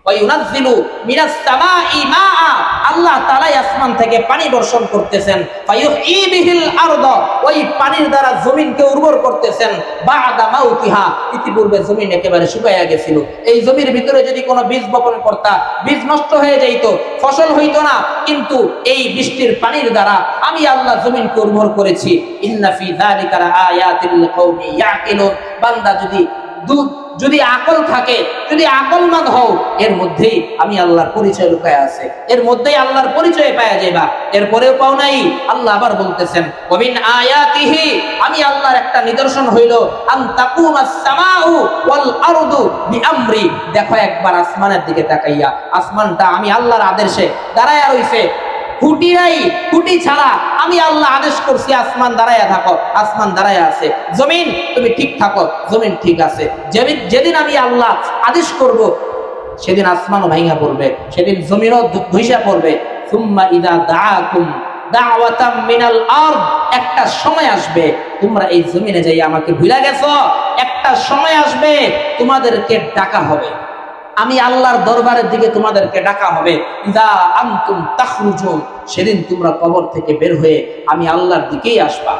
ওয়ায়ুনাজ্জিলু মিনাস সামাই মাআ, আল্লাহ তাআলাই আসমান থেকে পানি বর্ষণ করতেছেন। ফায়ুহয়ী বিহিল আরদ, ওই পানির দ্বারা জমিনকে উর্বর করতেছেন। বা'দা মাউতিহা, ইতিপূর্বে জমিন একেবারে শুকায়া গেছিল। এই জমির ভিতরে যদি কোনো বীজ বপন করতা, বীজ নষ্ট হয়ে যাইতো, ফসল হইতো না, কিন্তু এই বৃষ্টির পানির দ্বারা আমি আল্লাহ জমিনকে উর্বর করেছি। ইন্না ফি যালিকা লাআয়াতিল লিকাউমি ইয়াকিলুন, বান্দা যদি আকল থাকে, যদি আকলমান হও, এর মধ্যেই আমি আল্লাহর পরিচয় লুকায় আছে, এর মধ্যেই আল্লাহর পরিচয় পাওয়া যাইবা। এরপরেও পাও নাই, আল্লাহ আবার বলতেছেন ওয়া মিন আয়াতিহি, আমি আল্লাহর একটা নিদর্শন হইল আন তাকুমাস সামাউ ওয়াল আরদু বিআমরি। দেখো একবার আসমানের দিকে তাকাইয়া, আসমানটা আমি আল্লাহর আদেশে দাঁড়ায়া রইছে, খুঁটি নাই, খুঁটি ছাড়া আমি আল্লাহ আদেশ করছি আসমান দাঁড়ায়া থাকো, আসমান দাঁড়ায়া আছে। জমিন তুমি ঠিক থাকো, জমিন ঠিক আছে। যেদিন আমি আল্লাহ আদেশ করব, সেদিন আসমানও ভাঙা পড়বে, সেদিন জমিনও ধুইসা পড়বে। সুম্মা ইযা দাআকুম দাওয়াতাম মিনাল আরদ, একটা সময় আসবে তোমরা এই জমিনে যাই আমাকে ভুলে গেছো, একটা সময় আসবে তোমাদেরকে ডাকা হবে, আমি আল্লাহর দরবারের দিকে তোমাদেরকে ডাকা হবে। ইযা আনতুম তাখরুজুন, সেদিন তোমরা কবর থেকে বের হয়ে আমি আল্লাহর দিকেই আসবা।